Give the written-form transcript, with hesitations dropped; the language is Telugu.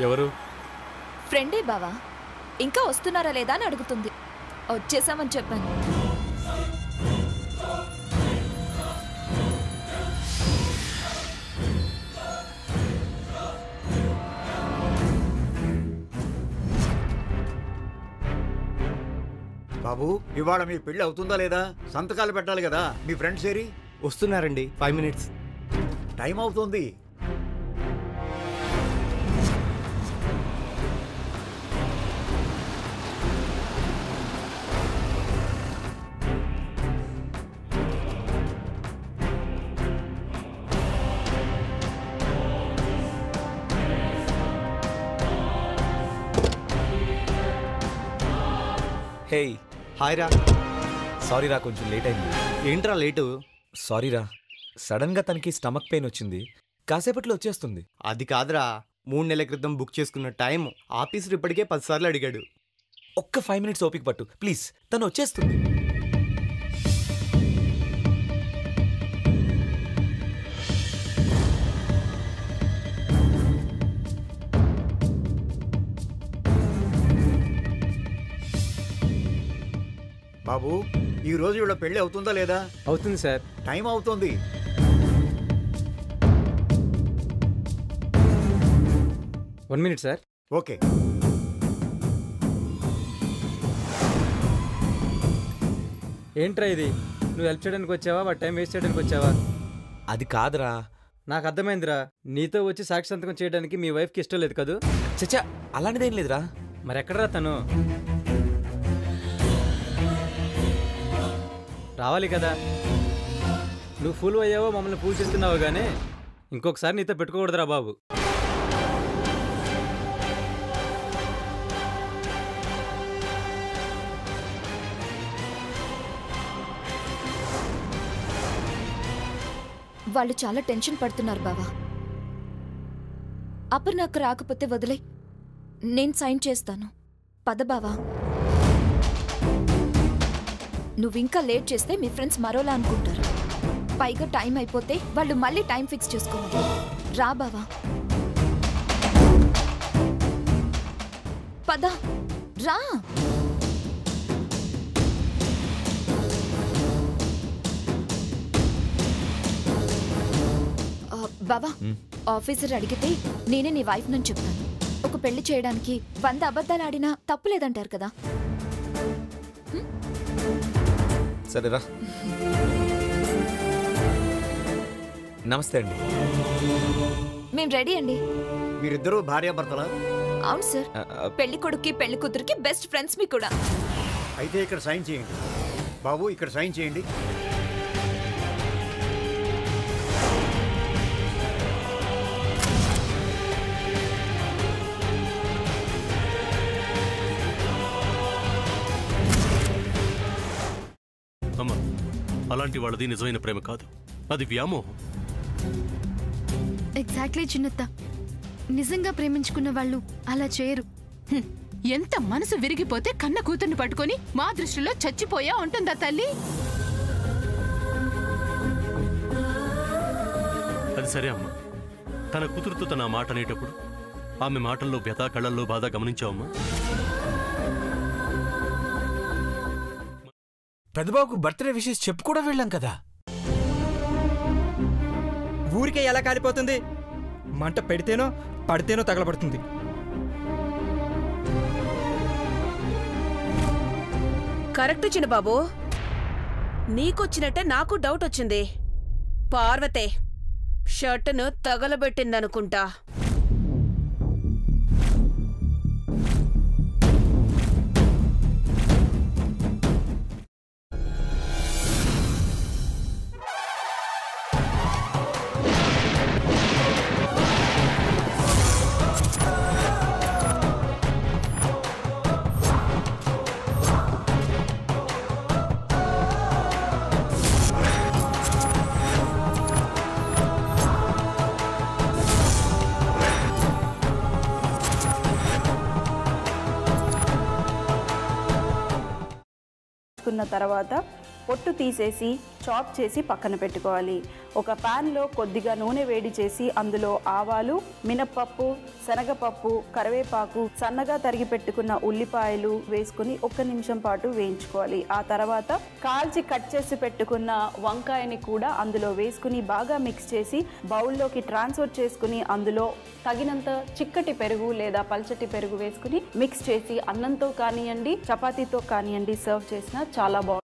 ఎవరు? ఫ్రెండే బావా. ఇంకా వస్తున్నారా లేదా అని అడుగుతుంది. వచ్చేసామని చెప్పాను. బాబు, ఇవాళ మీ పెళ్లి అవుతుందా లేదా? సంతకాలు పెట్టాలి కదా. మీ ఫ్రెండ్స్ ఏరి? వస్తున్నారండి, 5 minutes. టైం అవుతుంది. హే హాయ్ రా. సారీ రా, కొంచెం లేట్ అయింది. ఏంట్రా లేటు? సారీ రా, సడన్గా తనకి స్టమక్ పెయిన్ వచ్చింది. కాసేపట్లో వచ్చేస్తుంది. అది కాదురా, 3 నెలల క్రితం బుక్ చేసుకున్న టైం ఆఫీసర్ ఇప్పటికే 10 సార్లు అడిగాడు. ఒక్క 5 minutes ఓపిక పట్టు ప్లీజ్, తను వచ్చేస్తుంది. బాబు, ఈ రోజు వీళ్ళ పెళ్లి అవుతుందా లేదా? అవుతుంది సార్. టైం అవుతుంది. One minute sir. ఓకే. ఏంట్రా ఇది? నువ్వు హెల్ప్ చేయడానికి వచ్చావా, వాటి టైం వేస్ట్ చేయడానికి వచ్చావా? అది కాదురా. నాకు అర్థమైందిరా. నీతో వచ్చి సాక్షి సంతకం చేయడానికి మీ వైఫ్కి ఇష్టం లేదు కదూ? చచ్చా, అలాంటిదేం లేదురా. మరి ఎక్కడరా తను? రావాలి కదా. నువ్వు ఫూల్ అయ్యావో మమ్మల్ని ఫూల్ చేస్తున్నావు కానీ ఇంకొకసారి నీతో పెట్టుకోకూడదురా బాబు. వాళ్ళు చాలా టెన్షన్ పడుతున్నారు బావా. అపర్ణకు రాకపోతే వదిలే, నేను సైన్ చేస్తాను. పద బావా. నువ్వింకా లేట్ చేస్తే మీ ఫ్రెండ్స్ మరోలా అనుకుంటారు. పైగా టైం అయిపోతే వాళ్ళు మళ్ళీ టైం ఫిక్స్ చేసుకోవాలి. రా బావా, పద రా. బావా, ఆఫీసర్ అడిగితే నేనే నీ వైఫ్ నని చెప్తాను. ఒక పెళ్లి చేయడానికి 100 అబద్ధాలు ఆడినా తప్పులేదంటారు కదా. సరేరా. నమస్తే అండి. మేం రెడీ అండి. మీరిద్దరూ భార్యాభర్తలా? అవును సార్. పెళ్లి కొడుక్కి పెళ్లి కూతురికి బెస్ట్ ఫ్రెండ్స్ మీ కూడా. అయితే ఇక్కడ సైన్ చేయండి. బాబు, ఇక్కడ సైన్ చేయండి. అమ్మా, అలాంటి వాళ్ళది నిజమైన ప్రేమ కాదు, అది వ్యామోహం. ఎగ్జాక్ట్లీ చిన్నత్త. నిజంగా ప్రేమించుకున్న వాళ్ళు అలా చేయరు. ఎంత మనసు విరిగిపోతే కన్న కూతుర్ని పట్టుకొని మా దృష్టిలో చచ్చిపోయా ఉంటుందా తల్లి? అది సరే అమ్మా, తన కూతురుతో తన మాట అనేటప్పుడు ఆమె మాటల్లో వ్యథ, కళ్ళల్లో బాధ గమనించావమ్మా? పెద్దబాబుకు బర్త్డే విషెస్ చెప్పు కూడా వెళ్ళాం కదా. ఊరికే ఎలా కాలిపోతుంది? మంట పెడితేనో పడితేనో తగలబడుతుంది. కరెక్ట్ చిన్నబాబు. నీకొచ్చినట్టే నాకు డౌట్ వచ్చింది. పార్వతే షర్టును తగలబెట్టిందనుకుంటా. తర్వాత పొట్టు తీసేసి చాప్ చేసి పక్కన పెట్టుకోవాలి. ఒక ప్యాన్లో కొద్దిగా నూనె వేడి చేసి అందులో ఆవాలు, మినప్పప్పు, శనగపప్పు, కరివేపాకు, సన్నగా తరిగి పెట్టుకున్న ఉల్లిపాయలు వేసుకుని 1 నిమిషం పాటు వేయించుకోవాలి. ఆ తర్వాత కాల్చి కట్ చేసి పెట్టుకున్న వంకాయని కూడా అందులో వేసుకుని బాగా మిక్స్ చేసి బౌల్లోకి ట్రాన్స్ఫర్ చేసుకుని అందులో తగినంత చిక్కటి పెరుగు లేదా పల్చటి పెరుగు వేసుకుని మిక్స్ చేసి అన్నంతో కానివ్వండి, చపాతీతో కానివ్వండి సర్వ్ చేసినా చాలా బాగుంటుంది.